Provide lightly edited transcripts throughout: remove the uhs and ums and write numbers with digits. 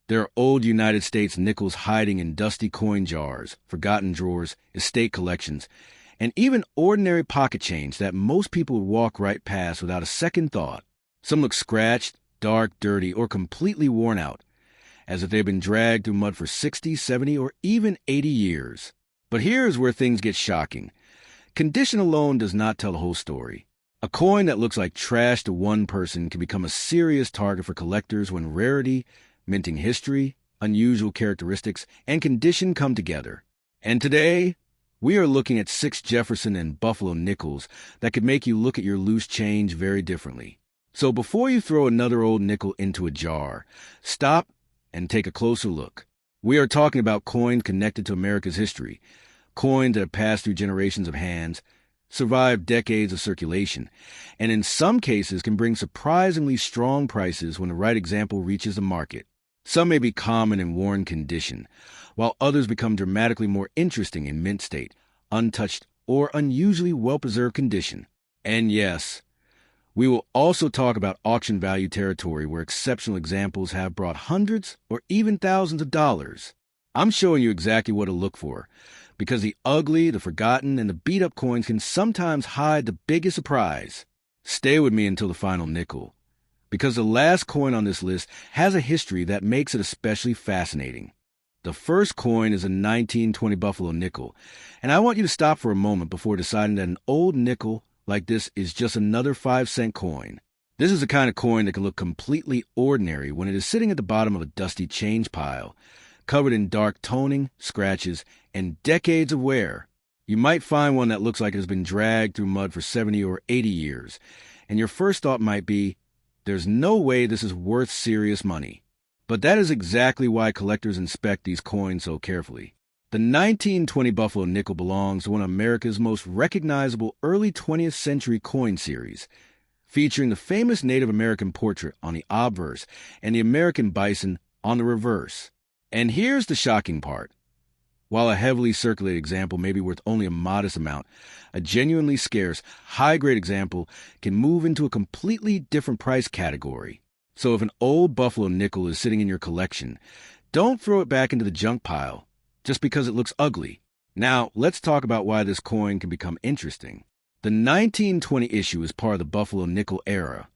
There are old United States nickels hiding in dusty coin jars, forgotten drawers, estate collections, and even ordinary pocket change that most people would walk right past without a second thought. Some look scratched, dark, dirty, or completely worn out, as if they've been dragged through mud for 60, 70, or even 80 years. But here's where things get shocking. Condition alone does not tell the whole story. A coin that looks like trash to one person can become a serious target for collectors when rarity, minting history, unusual characteristics, and condition come together. And today, we are looking at 6 Jefferson and Buffalo nickels that could make you look at your loose change very differently. So before you throw another old nickel into a jar, stop and take a closer look. We are talking about coins connected to America's history, coins that have passed through generations of hands, survived decades of circulation, and in some cases can bring surprisingly strong prices when the right example reaches the market. Some may be common in worn condition, while others become dramatically more interesting in mint state, untouched, or unusually well-preserved condition. And yes, we will also talk about auction value territory where exceptional examples have brought hundreds or even thousands of dollars. I'm showing you exactly what to look for, because the ugly, the forgotten, and the beat-up coins can sometimes hide the biggest surprise. Stay with me until the final nickel, because the last coin on this list has a history that makes it especially fascinating. The first coin is a 1920 Buffalo nickel, and I want you to stop for a moment before deciding that an old nickel like this is just another 5-cent coin. This is the kind of coin that can look completely ordinary when it is sitting at the bottom of a dusty change pile, covered in dark toning, scratches, and decades of wear. You might find one that looks like it has been dragged through mud for 70 or 80 years, and your first thought might be, there's no way this is worth serious money. But that is exactly why collectors inspect these coins so carefully. The 1920 Buffalo nickel belongs to one of America's most recognizable early 20th century coin series, featuring the famous Native American portrait on the obverse and the American bison on the reverse. And here's the shocking part. While a heavily circulated example may be worth only a modest amount, a genuinely scarce, high-grade example can move into a completely different price category. So if an old Buffalo nickel is sitting in your collection, don't throw it back into the junk pile just because it looks ugly. Now, let's talk about why this coin can become interesting. The 1920 issue is part of the Buffalo nickel era,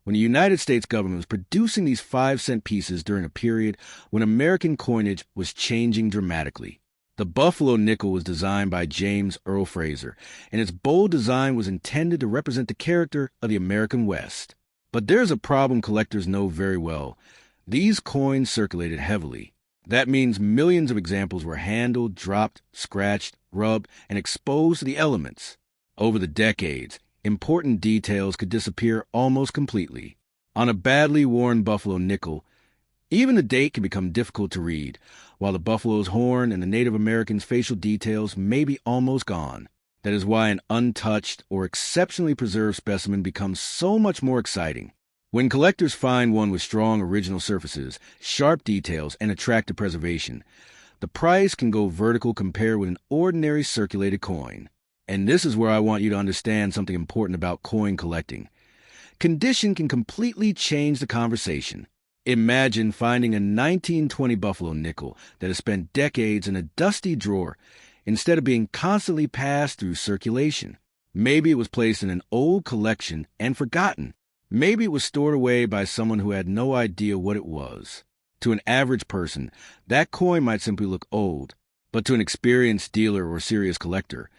when the United States government was producing these 5-cent pieces during a period when American coinage was changing dramatically. The Buffalo nickel was designed by James Earl Fraser, and its bold design was intended to represent the character of the American West. But there's a problem collectors know very well. These coins circulated heavily. That means millions of examples were handled, dropped, scratched, rubbed, and exposed to the elements. Over the decades, important details could disappear almost completely. On a badly worn Buffalo nickel, even the date can become difficult to read, while the buffalo's horn and the Native American's facial details may be almost gone. That is why an untouched or exceptionally preserved specimen becomes so much more exciting. When collectors find one with strong original surfaces, sharp details, and attractive preservation, the price can go vertical compared with an ordinary circulated coin. And this is where I want you to understand something important about coin collecting. Condition can completely change the conversation. Imagine finding a 1920 Buffalo nickel that has spent decades in a dusty drawer instead of being constantly passed through circulation. Maybe it was placed in an old collection and forgotten. Maybe it was stored away by someone who had no idea what it was. To an average person, that coin might simply look old, but to an experienced dealer or serious collector,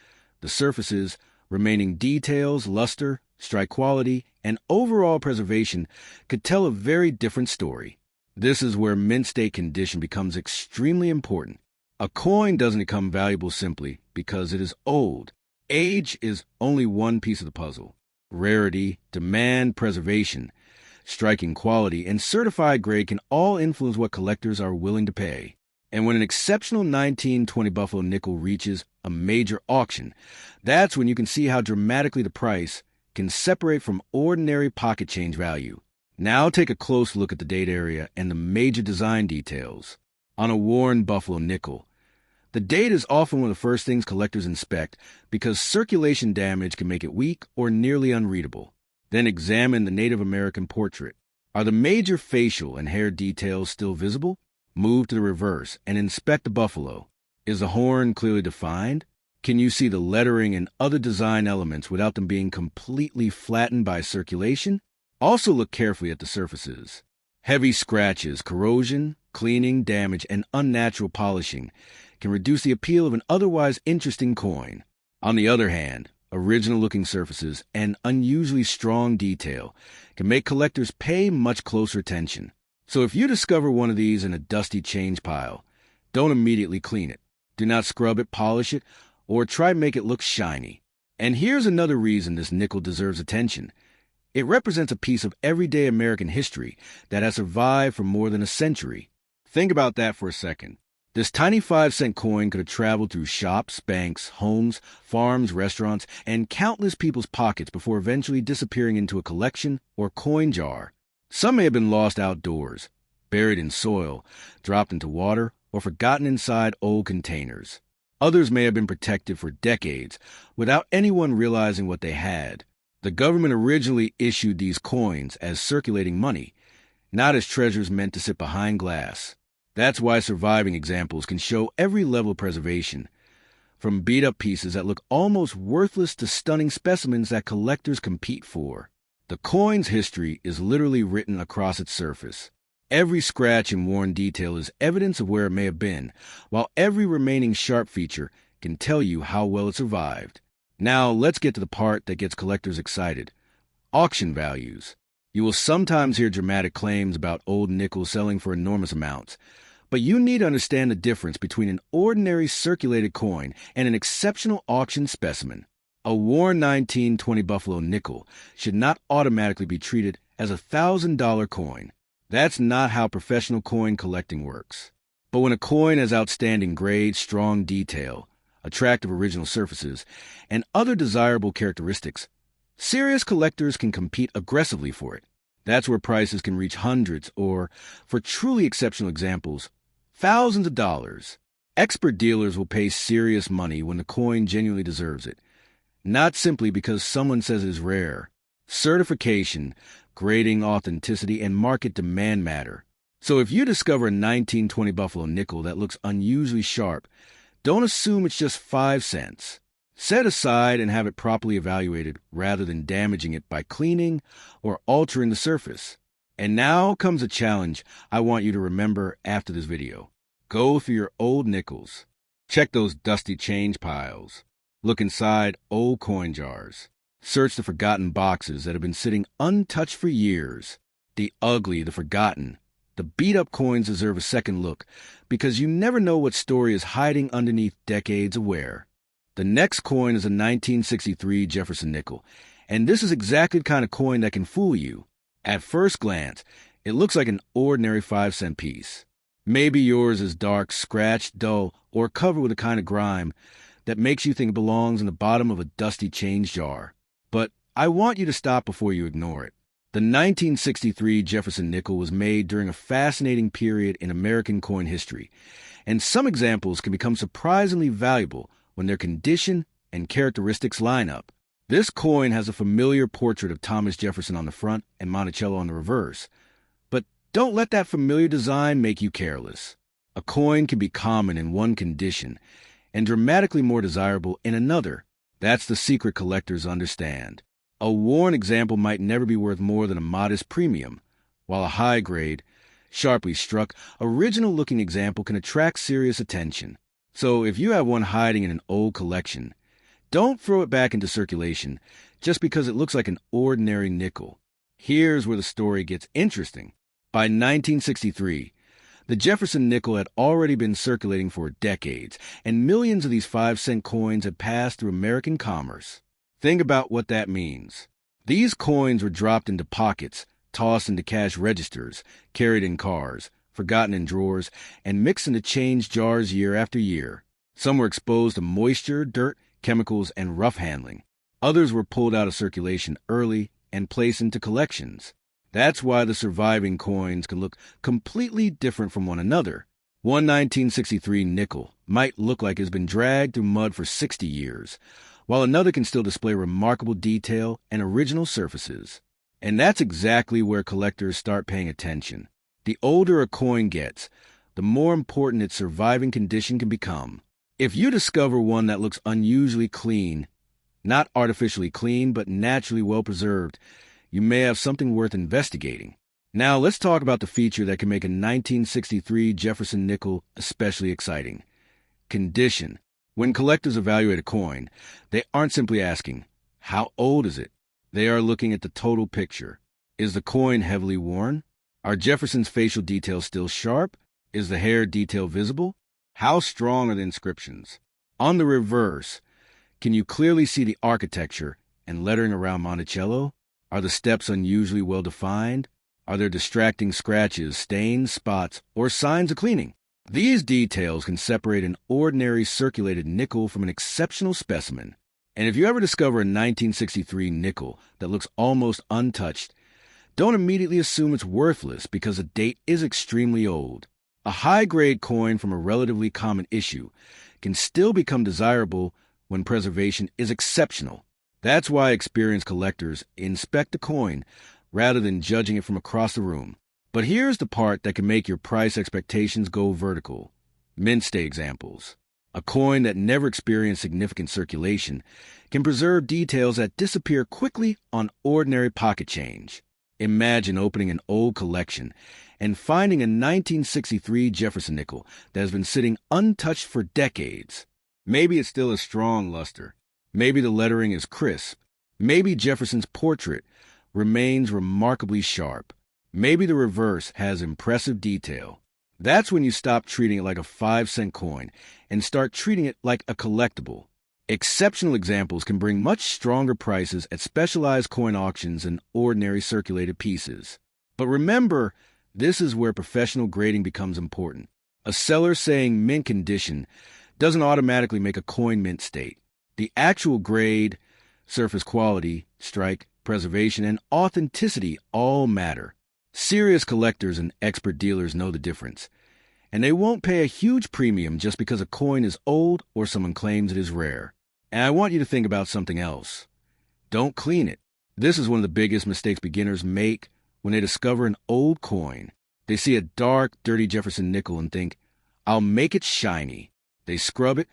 the surfaces, remaining details, luster, strike quality, and overall preservation could tell a very different story. This is where mint state condition becomes extremely important. A coin doesn't become valuable simply because it is old. Age is only one piece of the puzzle. Rarity, demand, preservation, striking quality, and certified grade can all influence what collectors are willing to pay. And when an exceptional 1920 Buffalo nickel reaches a major auction, that's when you can see how dramatically the price can separate from ordinary pocket change value. Now take a close look at the date area and the major design details. On a worn Buffalo nickel, the date is often one of the first things collectors inspect because circulation damage can make it weak or nearly unreadable. Then examine the Native American portrait. Are the major facial and hair details still visible? Move to the reverse and inspect the buffalo. Is the horn clearly defined? Can you see the lettering and other design elements without them being completely flattened by circulation? Also look carefully at the surfaces. Heavy scratches, corrosion, cleaning, damage, and unnatural polishing can reduce the appeal of an otherwise interesting coin. On the other hand, original-looking surfaces and unusually strong detail can make collectors pay much closer attention. So if you discover one of these in a dusty change pile, don't immediately clean it. Do not scrub it, polish it, or try to make it look shiny. And here's another reason this nickel deserves attention. It represents a piece of everyday American history that has survived for more than a century. Think about that for a second. This tiny 5-cent coin could have traveled through shops, banks, homes, farms, restaurants, and countless people's pockets before eventually disappearing into a collection or coin jar. Some may have been lost outdoors, buried in soil, dropped into water, or forgotten inside old containers. Others may have been protected for decades without anyone realizing what they had. The government originally issued these coins as circulating money, not as treasures meant to sit behind glass. That's why surviving examples can show every level of preservation, from beat-up pieces that look almost worthless to stunning specimens that collectors compete for. The coin's history is literally written across its surface. Every scratch and worn detail is evidence of where it may have been, while every remaining sharp feature can tell you how well it survived. Now, let's get to the part that gets collectors excited. Auction values. You will sometimes hear dramatic claims about old nickels selling for enormous amounts, but you need to understand the difference between an ordinary circulated coin and an exceptional auction specimen. A worn 1920 Buffalo nickel should not automatically be treated as a $1,000 coin. That's not how professional coin collecting works. But when a coin has outstanding grade, strong detail, attractive original surfaces, and other desirable characteristics, serious collectors can compete aggressively for it. That's where prices can reach hundreds or, for truly exceptional examples, thousands of dollars. Expert dealers will pay serious money when the coin genuinely deserves it, not simply because someone says it is rare. Certification, grading, authenticity, and market demand matter. So if you discover a 1920 Buffalo nickel that looks unusually sharp, don't assume it's just 5 cents. Set aside and have it properly evaluated rather than damaging it by cleaning or altering the surface. And now comes a challenge I want you to remember after this video. Go through your old nickels. Check those dusty change piles. Look inside old coin jars. Search the forgotten boxes that have been sitting untouched for years. The ugly, the forgotten, the beat-up coins deserve a second look because you never know what story is hiding underneath decades of wear. The next coin is a 1963 Jefferson Nickel, and this is exactly the kind of coin that can fool you. At first glance, it looks like an ordinary 5-cent piece. Maybe yours is dark, scratched, dull, or covered with a kind of grime that makes you think it belongs in the bottom of a dusty change jar. But I want you to stop before you ignore it. The 1963 Jefferson Nickel was made during a fascinating period in American coin history, and some examples can become surprisingly valuable when their condition and characteristics line up. This coin has a familiar portrait of Thomas Jefferson on the front and Monticello on the reverse. But don't let that familiar design make you careless. A coin can be common in one condition and dramatically more desirable in another. That's the secret collectors understand. A worn example might never be worth more than a modest premium, while a high-grade, sharply struck, original-looking example can attract serious attention. So if you have one hiding in an old collection, don't throw it back into circulation just because it looks like an ordinary nickel. Here's where the story gets interesting. By 1963, the Jefferson nickel had already been circulating for decades, and millions of these 5-cent coins had passed through American commerce. Think about what that means. These coins were dropped into pockets, tossed into cash registers, carried in cars, forgotten in drawers, and mixed into change jars year after year. Some were exposed to moisture, dirt, chemicals, and rough handling. Others were pulled out of circulation early and placed into collections. That's why the surviving coins can look completely different from one another. One 1963 nickel might look like it's been dragged through mud for 60 years, while another can still display remarkable detail and original surfaces. And that's exactly where collectors start paying attention. The older a coin gets, the more important its surviving condition can become. If you discover one that looks unusually clean, not artificially clean, but naturally well-preserved, you may have something worth investigating. Now, let's talk about the feature that can make a 1963 Jefferson Nickel especially exciting. Condition. When collectors evaluate a coin, they aren't simply asking, how old is it? They are looking at the total picture. Is the coin heavily worn? Are Jefferson's facial details still sharp? Is the hair detail visible? How strong are the inscriptions? On the reverse, can you clearly see the architecture and lettering around Monticello? Are the steps unusually well defined? Are there distracting scratches, stains, spots, or signs of cleaning? These details can separate an ordinary circulated nickel from an exceptional specimen. And if you ever discover a 1963 nickel that looks almost untouched, don't immediately assume it's worthless because the date is extremely old. A high-grade coin from a relatively common issue can still become desirable when preservation is exceptional. That's why experienced collectors inspect a coin rather than judging it from across the room. But here's the part that can make your price expectations go vertical. Mint state examples. A coin that never experienced significant circulation can preserve details that disappear quickly on ordinary pocket change. Imagine opening an old collection and finding a 1963 Jefferson nickel that has been sitting untouched for decades. Maybe it's still a strong luster. Maybe the lettering is crisp. Maybe Jefferson's portrait remains remarkably sharp. Maybe the reverse has impressive detail. That's when you stop treating it like a 5-cent coin and start treating it like a collectible. Exceptional examples can bring much stronger prices at specialized coin auctions than ordinary circulated pieces. But remember, this is where professional grading becomes important. A seller saying mint condition doesn't automatically make a coin mint state. The actual grade, surface quality, strike, preservation, and authenticity all matter. Serious collectors and expert dealers know the difference, and they won't pay a huge premium just because a coin is old or someone claims it is rare. And I want you to think about something else. Don't clean it. This is one of the biggest mistakes beginners make when they discover an old coin. They see a dark, dirty Jefferson nickel and think, I'll make it shiny. They scrub it,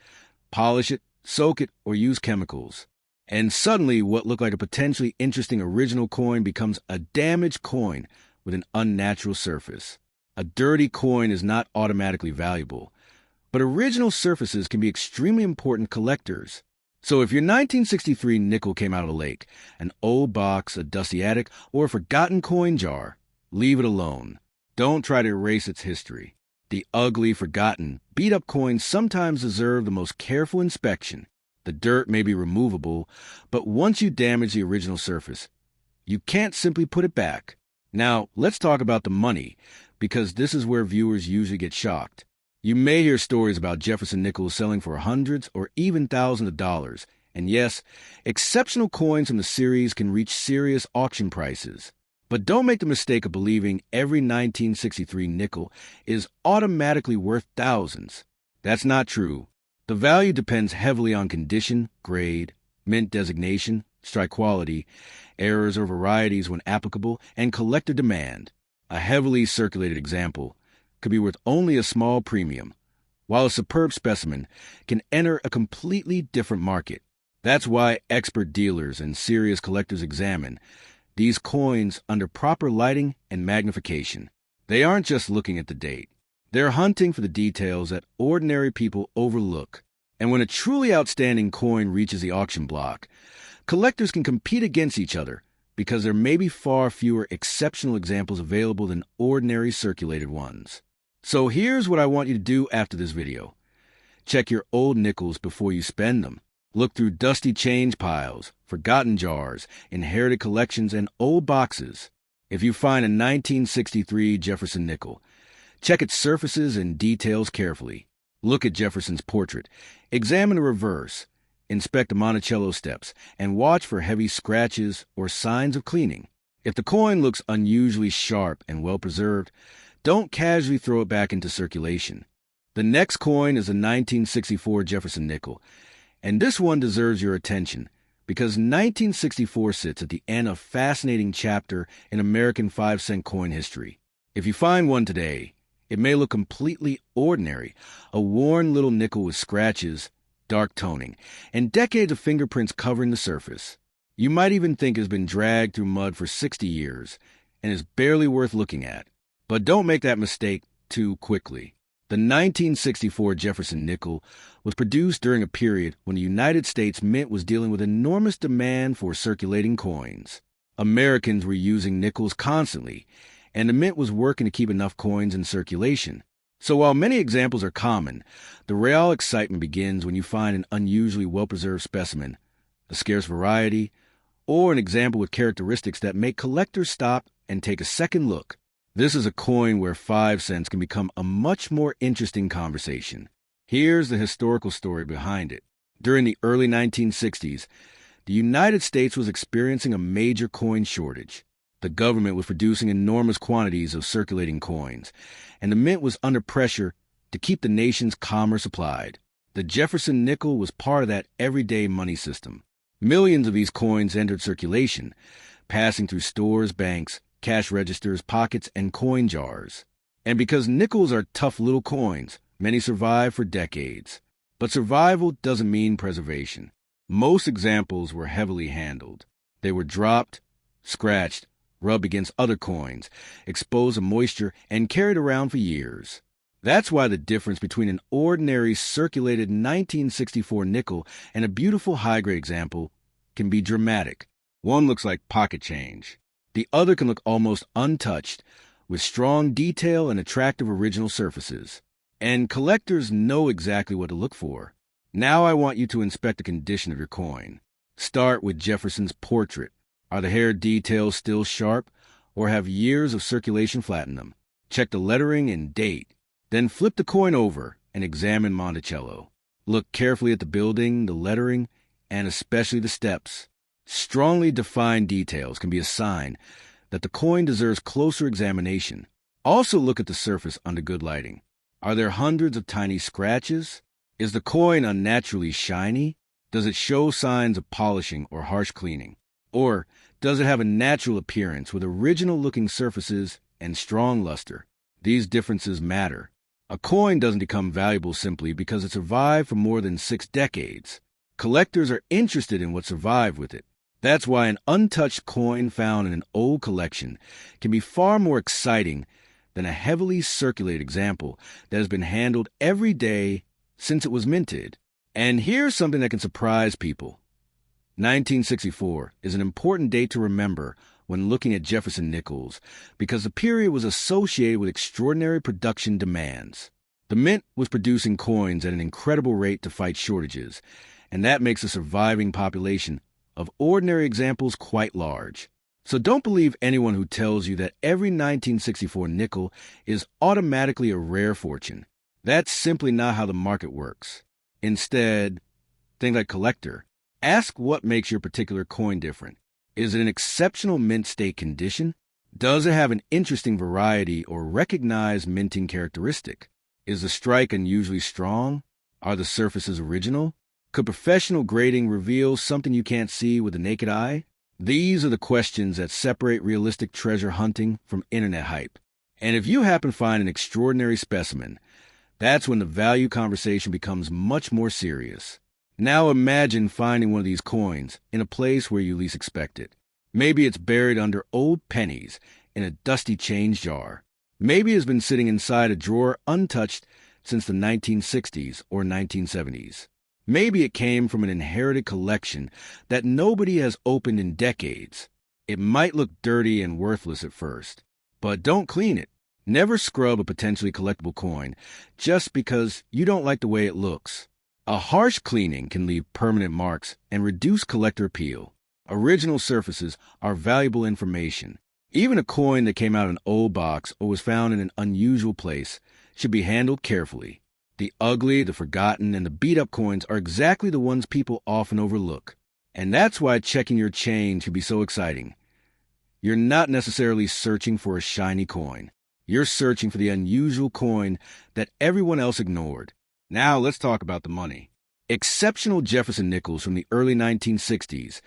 polish it, soak it, or use chemicals. And suddenly, what looked like a potentially interesting original coin becomes a damaged coin with an unnatural surface. A dirty coin is not automatically valuable, but original surfaces can be extremely important collectors. So if your 1963 nickel came out of a lake, an old box, a dusty attic, or a forgotten coin jar, leave it alone. Don't try to erase its history. The ugly, forgotten, beat-up coins sometimes deserve the most careful inspection. The dirt may be removable, but once you damage the original surface, you can't simply put it back. Now, let's talk about the money, because this is where viewers usually get shocked. You may hear stories about Jefferson nickels selling for hundreds or even thousands of dollars. And yes, exceptional coins from the series can reach serious auction prices. But don't make the mistake of believing every 1963 nickel is automatically worth thousands. That's not true. The value depends heavily on condition, grade, mint designation, strike quality, errors or varieties when applicable, and collector demand. A heavily circulated example could be worth only a small premium, while a superb specimen can enter a completely different market. That's why expert dealers and serious collectors examine these coins under proper lighting and magnification. They aren't just looking at the date. They're hunting for the details that ordinary people overlook. And when a truly outstanding coin reaches the auction block, collectors can compete against each other because there may be far fewer exceptional examples available than ordinary circulated ones. So here's what I want you to do after this video. Check your old nickels before you spend them. Look through dusty change piles, forgotten jars, inherited collections, and old boxes. If you find a 1963 Jefferson nickel, check its surfaces and details carefully. Look at Jefferson's portrait. Examine the reverse. Inspect the Monticello steps, and watch for heavy scratches or signs of cleaning. If the coin looks unusually sharp and well-preserved, don't casually throw it back into circulation. The next coin is a 1964 Jefferson nickel, and this one deserves your attention because 1964 sits at the end of a fascinating chapter in American 5-cent coin history. If you find one today, It may look completely ordinary, a worn little nickel with scratches, dark toning, and decades of fingerprints covering the surface. You might even think it's been dragged through mud for 60 years and is barely worth looking at. But don't make that mistake too quickly. The 1964 Jefferson Nickel was produced during a period when the United States Mint was dealing with enormous demand for circulating coins. Americans were using nickels constantly, and the Mint was working to keep enough coins in circulation. So while many examples are common, the real excitement begins when you find an unusually well-preserved specimen, a scarce variety, or an example with characteristics that make collectors stop and take a second look. This is a coin where 5 cents can become a much more interesting conversation. Here's the historical story behind it. During the early 1960s, the United States was experiencing a major coin shortage. The government was producing enormous quantities of circulating coins, and the mint was under pressure to keep the nation's commerce supplied. The Jefferson nickel was part of that everyday money system. Millions of these coins entered circulation, passing through stores, banks, cash registers, pockets, and coin jars. And because nickels are tough little coins, many survive for decades. But survival doesn't mean preservation. Most examples were heavily handled. They were dropped, scratched, rubbed against other coins, exposed to moisture, and carried around for years. That's why the difference between an ordinary circulated 1964 nickel and a beautiful high-grade example can be dramatic. One looks like pocket change. The other can look almost untouched, with strong detail and attractive original surfaces. And collectors know exactly what to look for. Now I want you to inspect the condition of your coin. Start with Jefferson's portrait. Are the hair details still sharp, or have years of circulation flattened them? Check the lettering and date. Then flip the coin over and examine Monticello. Look carefully at the building, the lettering, and especially the steps. Strongly defined details can be a sign that the coin deserves closer examination. Also look at the surface under good lighting. Are there hundreds of tiny scratches? Is the coin unnaturally shiny? Does it show signs of polishing or harsh cleaning? Or does it have a natural appearance with original-looking surfaces and strong luster? These differences matter. A coin doesn't become valuable simply because it survived for more than 6 decades. Collectors are interested in what survived with it. That's why an untouched coin found in an old collection can be far more exciting than a heavily circulated example that has been handled every day since it was minted. And here's something that can surprise people. 1964 is an important date to remember when looking at Jefferson nickels because the period was associated with extraordinary production demands. The mint was producing coins at an incredible rate to fight shortages, and that makes the surviving population of ordinary examples quite large. So don't believe anyone who tells you that every 1964 nickel is automatically a rare fortune. That's simply not how the market works. Instead, think like collector. Ask what makes your particular coin different. Is it an exceptional mint state condition? Does it have an interesting variety or recognized minting characteristic? Is the strike unusually strong? Are the surfaces original? Could professional grading reveal something you can't see with the naked eye? These are the questions that separate realistic treasure hunting from internet hype. And if you happen to find an extraordinary specimen, that's when the value conversation becomes much more serious. Now imagine finding one of these coins in a place where you least expect it. Maybe it's buried under old pennies in a dusty change jar. Maybe it's been sitting inside a drawer untouched since the 1960s or 1970s. Maybe it came from an inherited collection that nobody has opened in decades. It might look dirty and worthless at first, but don't clean it. Never scrub a potentially collectible coin just because you don't like the way it looks. A harsh cleaning can leave permanent marks and reduce collector appeal. Original surfaces are valuable information. Even a coin that came out of an old box or was found in an unusual place should be handled carefully. The ugly, the forgotten, and the beat-up coins are exactly the ones people often overlook. And that's why checking your chain should be so exciting. You're not necessarily searching for a shiny coin. You're searching for the unusual coin that everyone else ignored. Now let's talk about the money. Exceptional Jefferson nickels from the early 1960s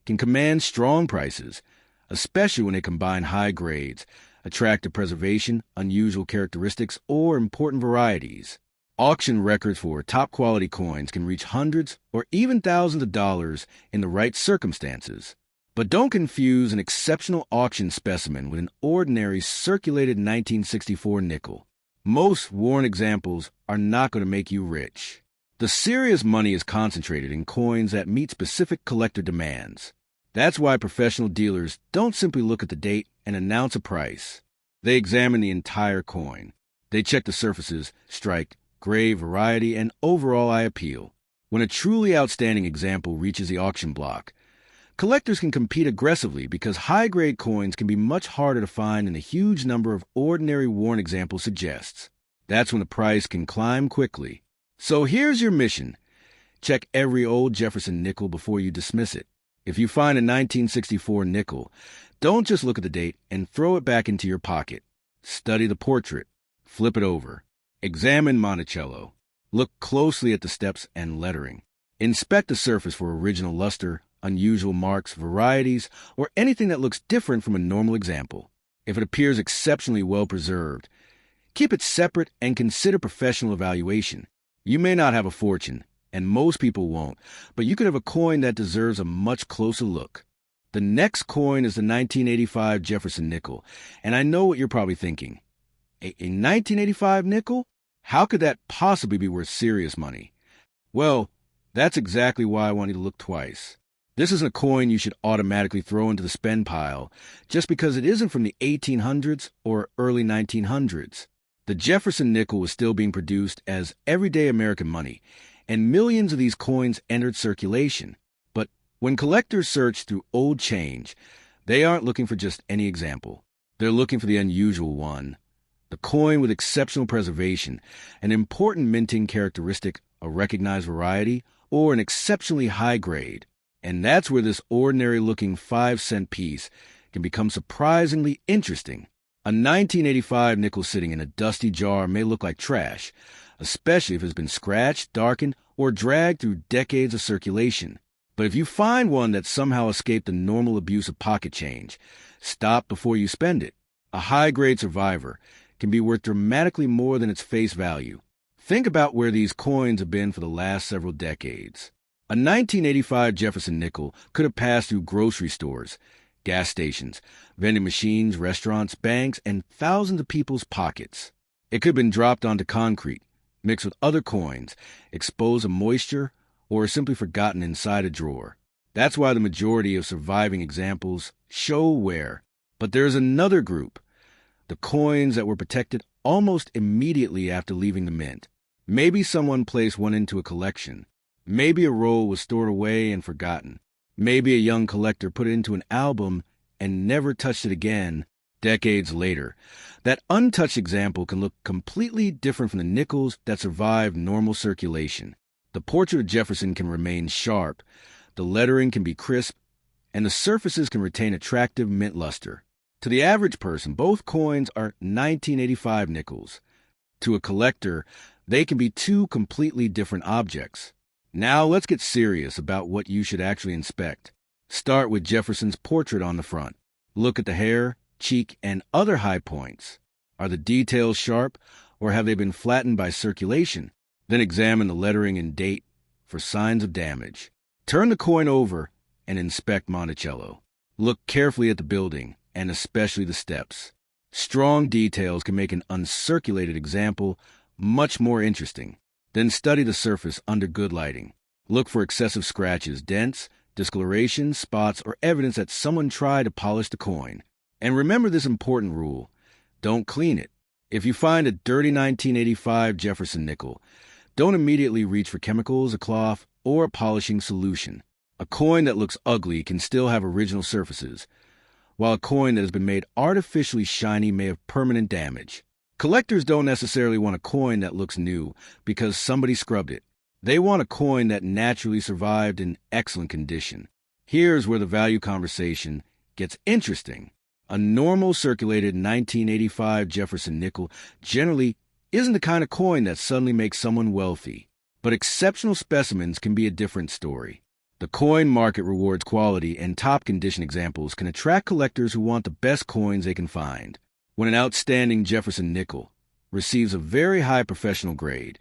can command strong prices, especially when they combine high grades, attractive preservation, unusual characteristics, or important varieties. Auction records for top-quality coins can reach hundreds or even thousands of dollars in the right circumstances. But don't confuse an exceptional auction specimen with an ordinary circulated 1964 nickel. Most worn examples are not going to make you rich. The serious money is concentrated in coins that meet specific collector demands. That's why professional dealers don't simply look at the date and announce a price. They examine the entire coin. They check the surfaces, strike, grave, variety, and overall eye appeal. When a truly outstanding example reaches the auction block, collectors can compete aggressively because high-grade coins can be much harder to find than the huge number of ordinary worn examples suggests. That's when the price can climb quickly. So here's your mission. Check every old Jefferson nickel before you dismiss it. If you find a 1964 nickel, don't just look at the date and throw it back into your pocket. Study the portrait. Flip it over. Examine Monticello. Look closely at the steps and lettering. Inspect the surface for original luster, unusual marks, varieties, or anything that looks different from a normal example. If it appears exceptionally well preserved, keep it separate and consider professional evaluation. You may not have a fortune, and most people won't, but you could have a coin that deserves a much closer look. The next coin is the 1985 Jefferson Nickel, and I know what you're probably thinking. A 1985 nickel? How could that possibly be worth serious money? Well, that's exactly why I want you to look twice. This isn't a coin you should automatically throw into the spend pile just because it isn't from the 1800s or early 1900s. The Jefferson nickel was still being produced as everyday American money, and millions of these coins entered circulation. But when collectors search through old change, they aren't looking for just any example. They're looking for the unusual one. The coin with exceptional preservation, an important minting characteristic, a recognized variety, or an exceptionally high grade. And that's where this ordinary-looking 5-cent piece can become surprisingly interesting. A 1985 nickel sitting in a dusty jar may look like trash, especially if it's been scratched, darkened, or dragged through decades of circulation. But if you find one that somehow escaped the normal abuse of pocket change, stop before you spend it. A high-grade survivor can be worth dramatically more than its face value. Think about where these coins have been for the last several decades. A 1985 Jefferson nickel could have passed through grocery stores, gas stations, vending machines, restaurants, banks, and thousands of people's pockets. It could have been dropped onto concrete, mixed with other coins, exposed to moisture, or simply forgotten inside a drawer. That's why the majority of surviving examples show wear. But there's another group, the coins that were protected almost immediately after leaving the mint. Maybe someone placed one into a collection. Maybe a roll was stored away and forgotten. Maybe a young collector put it into an album and never touched it again decades later. That untouched example can look completely different from the nickels that survived normal circulation. The portrait of Jefferson can remain sharp, the lettering can be crisp, and the surfaces can retain attractive mint luster. To the average person, both coins are 1985 nickels. To a collector, they can be two completely different objects. Now let's get serious about what you should actually inspect. Start with Jefferson's portrait on the front. Look at the hair, cheek, and other high points. Are the details sharp, or have they been flattened by circulation? Then examine the lettering and date for signs of damage. Turn the coin over and inspect Monticello. Look carefully at the building, and especially the steps. Strong details can make an uncirculated example much more interesting. Then study the surface under good lighting. Look for excessive scratches, dents, discoloration, spots, or evidence that someone tried to polish the coin. And remember this important rule: don't clean it. If you find a dirty 1985 Jefferson nickel, don't immediately reach for chemicals, a cloth, or a polishing solution. A coin that looks ugly can still have original surfaces, while a coin that has been made artificially shiny may have permanent damage. Collectors don't necessarily want a coin that looks new because somebody scrubbed it. They want a coin that naturally survived in excellent condition. Here's where the value conversation gets interesting. A normal circulated 1985 Jefferson nickel generally isn't the kind of coin that suddenly makes someone wealthy. But exceptional specimens can be a different story. The coin market rewards quality, and top condition examples can attract collectors who want the best coins they can find. When an outstanding Jefferson nickel receives a very high professional grade,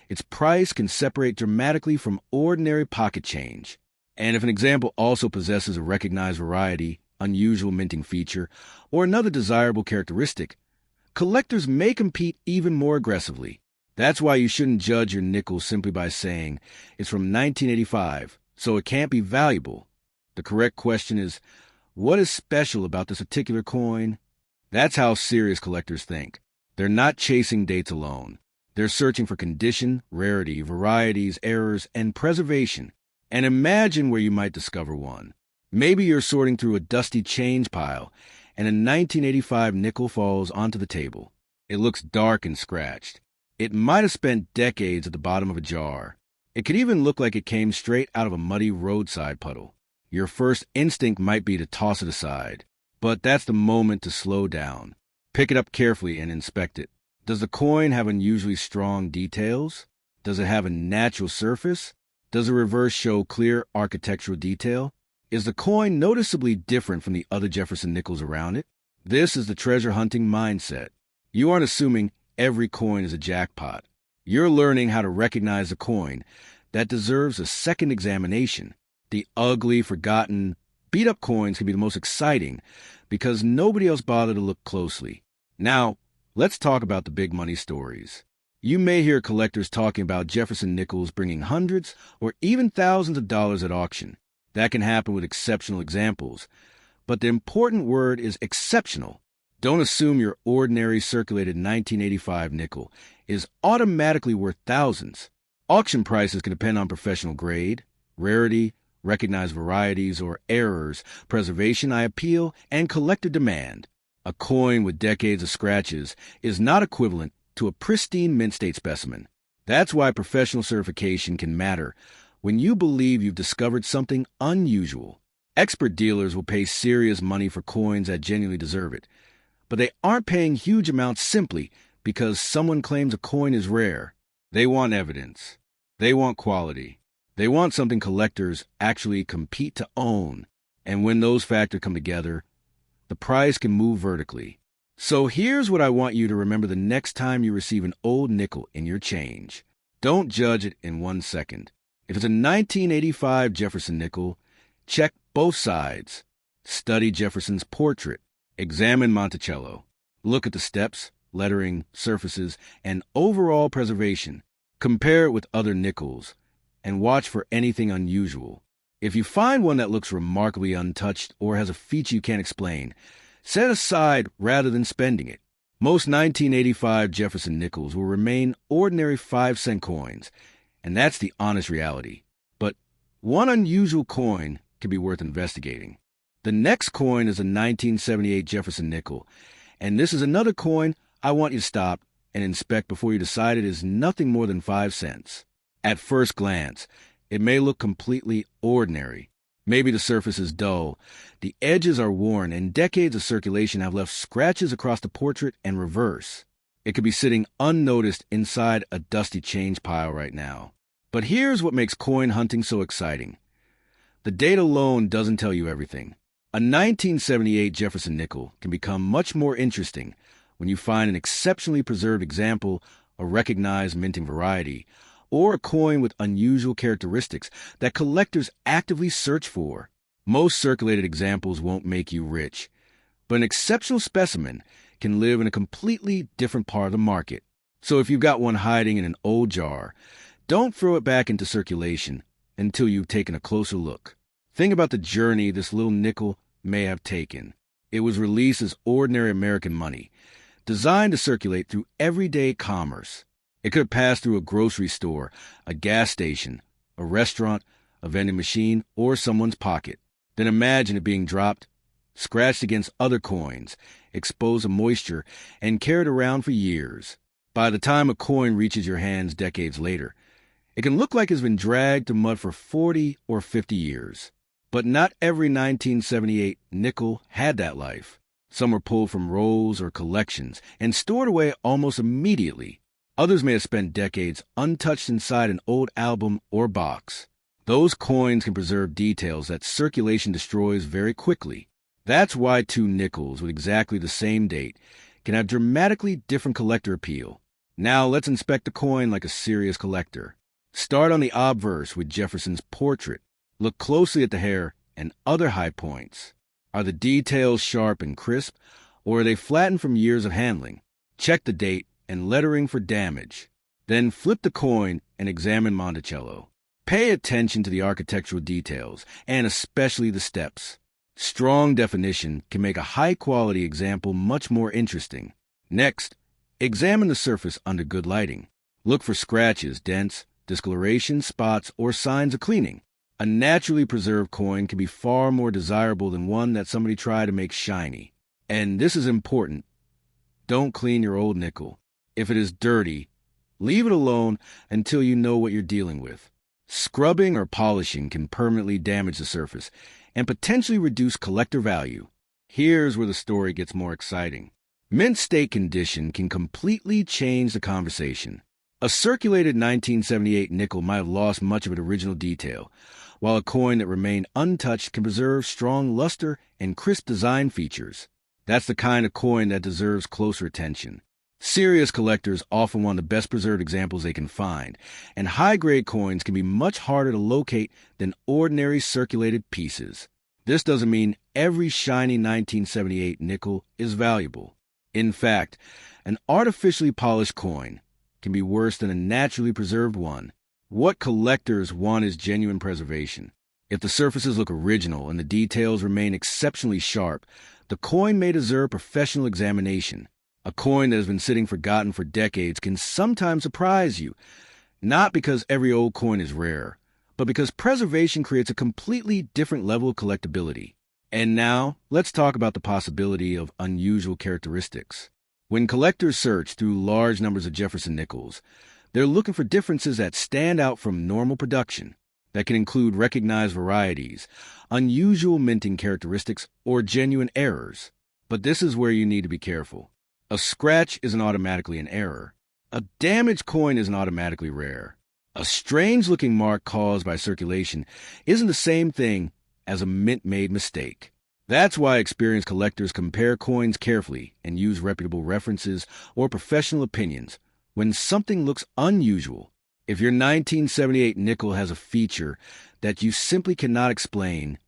its price can separate dramatically from ordinary pocket change. And if an example also possesses a recognized variety, unusual minting feature, or another desirable characteristic, collectors may compete even more aggressively. That's why you shouldn't judge your nickel simply by saying it's from 1985, so it can't be valuable. The correct question is, what is special about this particular coin? That's how serious collectors think. They're not chasing dates alone. They're searching for condition, rarity, varieties, errors, and preservation. And imagine where you might discover one. Maybe you're sorting through a dusty change pile, and a 1985 nickel falls onto the table. It looks dark and scratched. It might have spent decades at the bottom of a jar. It could even look like it came straight out of a muddy roadside puddle. Your first instinct might be to toss it aside, but that's the moment to slow down. Pick it up carefully and inspect it. Does the coin have unusually strong details? Does it have a natural surface? Does the reverse show clear architectural detail? Is the coin noticeably different from the other Jefferson nickels around it? This is the treasure hunting mindset. You aren't assuming every coin is a jackpot. You're learning how to recognize a coin that deserves a second examination. The ugly, forgotten, beat-up coins can be the most exciting because nobody else bothered to look closely. Now, let's talk about the big money stories. You may hear collectors talking about Jefferson nickels bringing hundreds or even thousands of dollars at auction. That can happen with exceptional examples. But the important word is exceptional. Don't assume your ordinary circulated 1985 nickel is automatically worth thousands. Auction prices can depend on professional grade, rarity, recognized varieties or errors, preservation, appeal, and collector demand. A coin with decades of scratches is not equivalent to a pristine mint state specimen. That's why professional certification can matter when you believe you've discovered something unusual. Expert dealers will pay serious money for coins that genuinely deserve it, but they aren't paying huge amounts simply because someone claims a coin is rare. They want evidence. They want quality. They want something collectors actually compete to own. And when those factors come together, the price can move vertically. So here's what I want you to remember the next time you receive an old nickel in your change. Don't judge it in 1 second. If it's a 1985 Jefferson nickel, check both sides. Study Jefferson's portrait. Examine Monticello. Look at the steps, lettering, surfaces, and overall preservation. Compare it with other nickels, and watch for anything unusual. If you find one that looks remarkably untouched or has a feature you can't explain, set it aside rather than spending it. Most 1985 Jefferson nickels will remain ordinary 5-cent coins, and that's the honest reality. But one unusual coin can be worth investigating. The next coin is a 1978 Jefferson nickel, and this is another coin I want you to stop and inspect before you decide it is nothing more than 5 cents. At first glance, it may look completely ordinary. Maybe the surface is dull, the edges are worn, and decades of circulation have left scratches across the portrait and reverse. It could be sitting unnoticed inside a dusty change pile right now. But here's what makes coin hunting so exciting. The date alone doesn't tell you everything. A 1978 Jefferson nickel can become much more interesting when you find an exceptionally preserved example, a recognized minting variety, or a coin with unusual characteristics that collectors actively search for. Most circulated examples won't make you rich, but an exceptional specimen can live in a completely different part of the market. So if you've got one hiding in an old jar, don't throw it back into circulation until you've taken a closer look. Think about the journey this little nickel may have taken. It was released as ordinary American money, designed to circulate through everyday commerce. It could have passed through a grocery store, a gas station, a restaurant, a vending machine, or someone's pocket. Then imagine it being dropped, scratched against other coins, exposed to moisture, and carried around for years. By the time a coin reaches your hands decades later, it can look like it's been dragged through mud for 40 or 50 years. But not every 1978 nickel had that life. Some were pulled from rolls or collections and stored away almost immediately. Others may have spent decades untouched inside an old album or box. Those coins can preserve details that circulation destroys very quickly. That's why two nickels with exactly the same date can have dramatically different collector appeal. Now let's inspect a coin like a serious collector. Start on the obverse with Jefferson's portrait. Look closely at the hair and other high points. Are the details sharp and crisp, or are they flattened from years of handling? Check the date and lettering for damage. Then flip the coin and examine Monticello. Pay attention to the architectural details, and especially the steps. Strong definition can make a high-quality example much more interesting. Next, examine the surface under good lighting. Look for scratches, dents, discoloration, spots, or signs of cleaning. A naturally preserved coin can be far more desirable than one that somebody tried to make shiny. And this is important. Don't clean your old nickel. If it is dirty, leave it alone until you know what you're dealing with. Scrubbing or polishing can permanently damage the surface and potentially reduce collector value. Here's where the story gets more exciting. Mint state condition can completely change the conversation. A circulated 1978 nickel might have lost much of its original detail, while a coin that remained untouched can preserve strong luster and crisp design features. That's the kind of coin that deserves closer attention. Serious collectors often want the best preserved examples they can find, and high-grade coins can be much harder to locate than ordinary circulated pieces. This doesn't mean every shiny 1978 nickel is valuable. In fact, an artificially polished coin can be worse than a naturally preserved one. What collectors want is genuine preservation. If the surfaces look original and the details remain exceptionally sharp, the coin may deserve professional examination. A coin that has been sitting forgotten for decades can sometimes surprise you, not because every old coin is rare, but because preservation creates a completely different level of collectability. And now, let's talk about the possibility of unusual characteristics. When collectors search through large numbers of Jefferson nickels, they're looking for differences that stand out from normal production, that can include recognized varieties, unusual minting characteristics, or genuine errors. But this is where you need to be careful. A scratch isn't automatically an error. A damaged coin isn't automatically rare. A strange-looking mark caused by circulation isn't the same thing as a mint-made mistake. That's why experienced collectors compare coins carefully and use reputable references or professional opinions when something looks unusual. If your 1978 nickel has a feature that you simply cannot explain,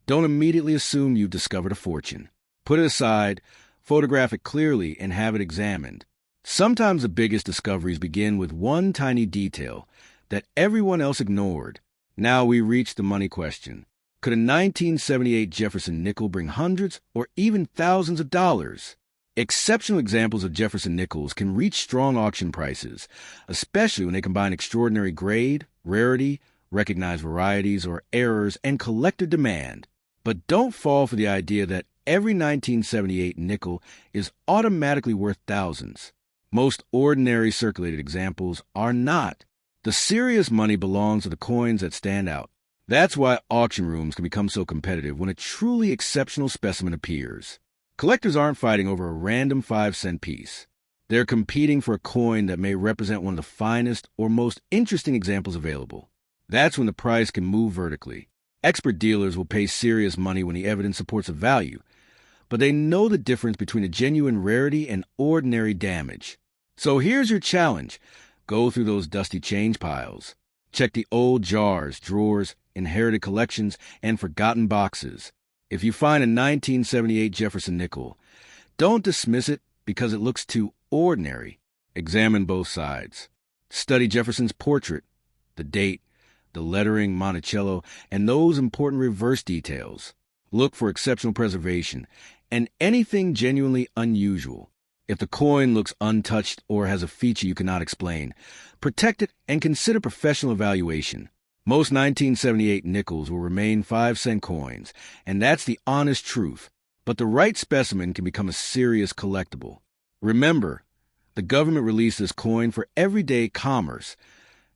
don't immediately assume you've discovered a fortune. Put it aside, photograph it clearly, and have it examined. Sometimes the biggest discoveries begin with one tiny detail that everyone else ignored. Now we reach the money question. Could a 1978 Jefferson nickel bring hundreds or even thousands of dollars? Exceptional examples of Jefferson nickels can reach strong auction prices, especially when they combine extraordinary grade, rarity, recognized varieties or errors, and collector demand. But don't fall for the idea that every 1978 nickel is automatically worth thousands. Most ordinary circulated examples are not. The serious money belongs to the coins that stand out. That's why auction rooms can become so competitive when a truly exceptional specimen appears. Collectors aren't fighting over a random 5-cent piece. They're competing for a coin that may represent one of the finest or most interesting examples available. That's when the price can move vertically. Expert dealers will pay serious money when the evidence supports a value, but they know the difference between a genuine rarity and ordinary damage. So here's your challenge. Go through those dusty change piles. Check the old jars, drawers, inherited collections, and forgotten boxes. If you find a 1978 Jefferson nickel, don't dismiss it because it looks too ordinary. Examine both sides. Study Jefferson's portrait, the date, the lettering, Monticello, and those important reverse details. Look for exceptional preservation and anything genuinely unusual. If the coin looks untouched or has a feature you cannot explain, protect it and consider professional evaluation. Most 1978 nickels will remain 5-cent coins, and that's the honest truth. But the right specimen can become a serious collectible. Remember, the government released this coin for everyday commerce,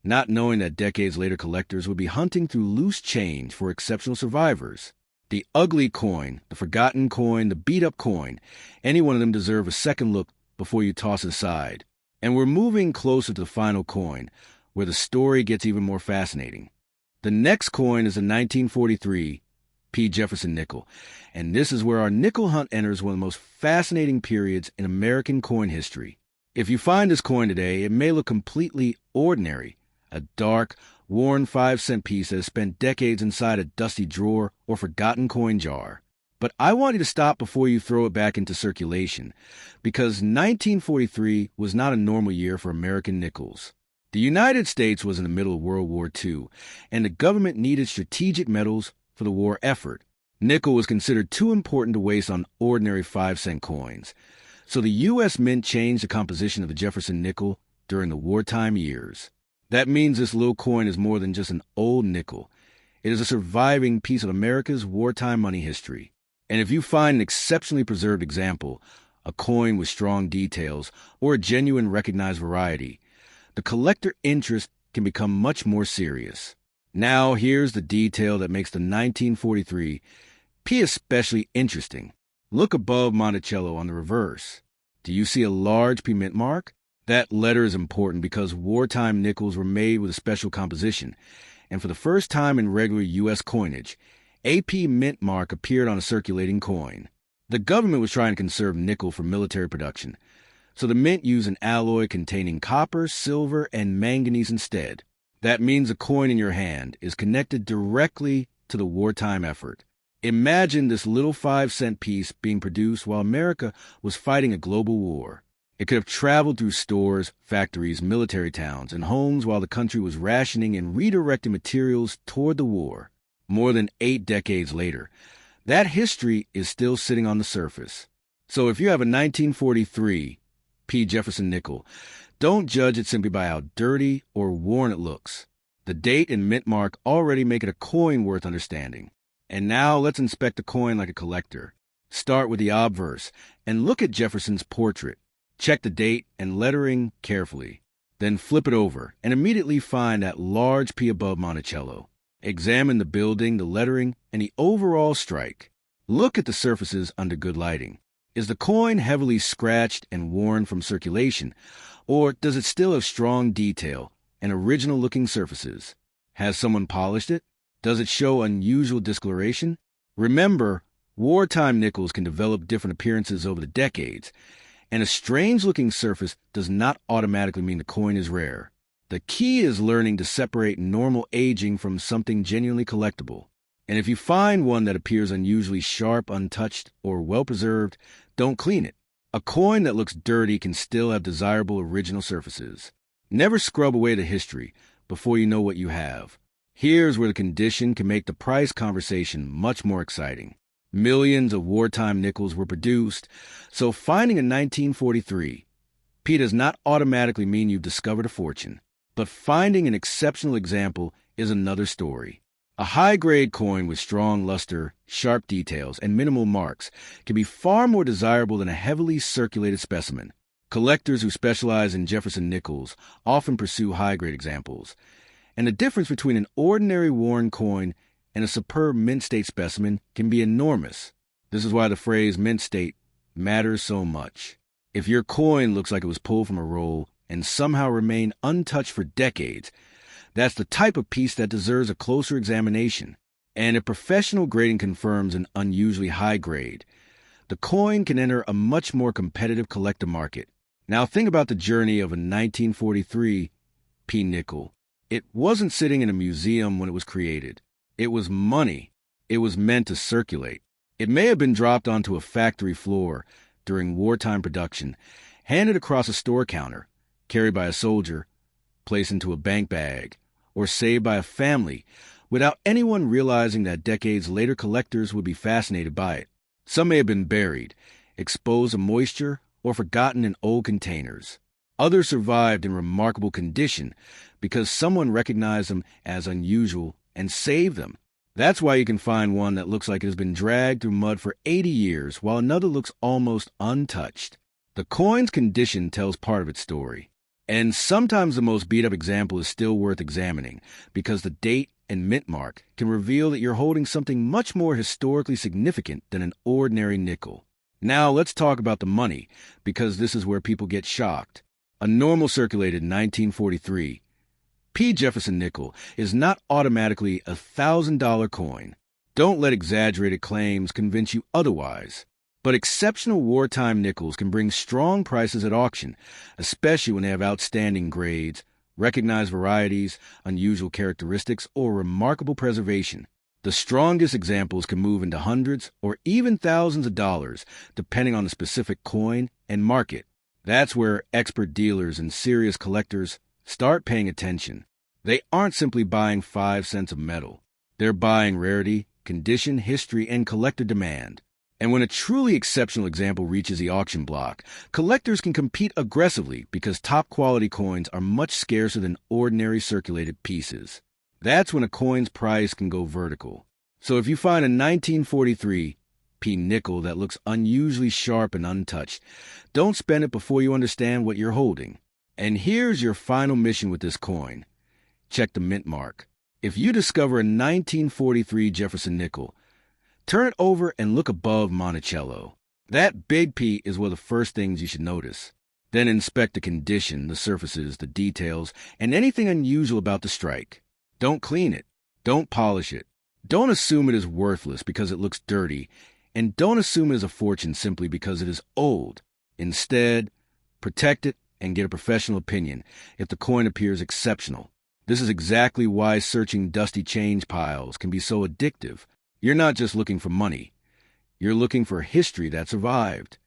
not knowing that decades later collectors would be hunting through loose change for exceptional survivors. The ugly coin, the forgotten coin, the beat-up coin, any one of them deserve a second look before you toss it aside. And we're moving closer to the final coin, where the story gets even more fascinating. The next coin is a 1943 P. Jefferson Nickel. And this is where our nickel hunt enters one of the most fascinating periods in American coin history. If you find this coin today, it may look completely ordinary, a dark, worn 5-cent piece that has spent decades inside a dusty drawer or forgotten coin jar. But I want you to stop before you throw it back into circulation, because 1943 was not a normal year for American nickels. The United States was in the middle of World War II, and the government needed strategic metals for the war effort. Nickel was considered too important to waste on ordinary 5-cent coins. So the U.S. Mint changed the composition of the Jefferson nickel during the wartime years. That means this little coin is more than just an old nickel. It is a surviving piece of America's wartime money history. And if you find an exceptionally preserved example, a coin with strong details, or a genuine recognized variety, the collector interest can become much more serious. Now, here's the detail that makes the 1943 P especially interesting. Look above Monticello on the reverse. Do you see a large P mint mark? That letter is important because wartime nickels were made with a special composition, and for the first time in regular U.S. coinage, a P mint mark appeared on a circulating coin. The government was trying to conserve nickel for military production, so the mint used an alloy containing copper, silver, and manganese instead. That means the coin in your hand is connected directly to the wartime effort. Imagine this little 5-cent piece being produced while America was fighting a global war. It could have traveled through stores, factories, military towns, and homes while the country was rationing and redirecting materials toward the war. More than 8 decades later, that history is still sitting on the surface. So if you have a 1943 P. Jefferson nickel, don't judge it simply by how dirty or worn it looks. The date and mint mark already make it a coin worth understanding. And now let's inspect the coin like a collector. Start with the obverse and look at Jefferson's portrait. Check the date and lettering carefully. Then flip it over and immediately find that large P above Monticello. Examine the building, the lettering, and the overall strike. Look at the surfaces under good lighting. Is the coin heavily scratched and worn from circulation, or does it still have strong detail and original-looking surfaces? Has someone polished it? Does it show unusual discoloration? Remember, wartime nickels can develop different appearances over the decades, and a strange-looking surface does not automatically mean the coin is rare. The key is learning to separate normal aging from something genuinely collectible. And if you find one that appears unusually sharp, untouched, or well-preserved, don't clean it. A coin that looks dirty can still have desirable original surfaces. Never scrub away the history before you know what you have. Here's where the condition can make the price conversation much more exciting. Millions of wartime nickels were produced, so finding a 1943 P does not automatically mean you've discovered a fortune. But finding an exceptional example is another story. A high-grade coin with strong luster, sharp details, and minimal marks can be far more desirable than a heavily circulated specimen. Collectors who specialize in Jefferson nickels often pursue high-grade examples. And the difference between an ordinary worn coin and a superb mint state specimen can be enormous. This is why the phrase mint state matters so much. If your coin looks like it was pulled from a roll and somehow remained untouched for decades, that's the type of piece that deserves a closer examination. And if professional grading confirms an unusually high grade, the coin can enter a much more competitive collector market. Now think about the journey of a 1943 P nickel. It wasn't sitting in a museum when it was created. It was money. It was meant to circulate. It may have been dropped onto a factory floor during wartime production, handed across a store counter, carried by a soldier, placed into a bank bag, or saved by a family without anyone realizing that decades later collectors would be fascinated by it. Some may have been buried, exposed to moisture, or forgotten in old containers. Others survived in remarkable condition because someone recognized them as unusual and saved them. That's why you can find one that looks like it has been dragged through mud for 80 years while another looks almost untouched. The coin's condition tells part of its story. And sometimes the most beat-up example is still worth examining because the date and mint mark can reveal that you're holding something much more historically significant than an ordinary nickel. Now let's talk about the money, because this is where people get shocked. A normal circulated 1943 P. Jefferson nickel is not automatically a $1,000 coin. Don't let exaggerated claims convince you otherwise. But exceptional wartime nickels can bring strong prices at auction, especially when they have outstanding grades, recognized varieties, unusual characteristics, or remarkable preservation. The strongest examples can move into hundreds or even thousands of dollars, depending on the specific coin and market. That's where expert dealers and serious collectors start paying attention. They aren't simply buying 5 cents of metal. They're buying rarity, condition, history, and collector demand. And when a truly exceptional example reaches the auction block, collectors can compete aggressively because top-quality coins are much scarcer than ordinary circulated pieces. That's when a coin's price can go vertical. So if you find a 1943 P nickel that looks unusually sharp and untouched, don't spend it before you understand what you're holding. And here's your final mission with this coin. Check the mint mark. If you discover a 1943 Jefferson Nickel, turn it over and look above Monticello. That big P is one of the first things you should notice. Then inspect the condition, the surfaces, the details, and anything unusual about the strike. Don't clean it. Don't polish it. Don't assume it is worthless because it looks dirty, and don't assume it is a fortune simply because it is old. Instead, protect it and get a professional opinion if the coin appears exceptional. This is exactly why searching dusty change piles can be so addictive. You're not just looking for money. You're looking for history that survived.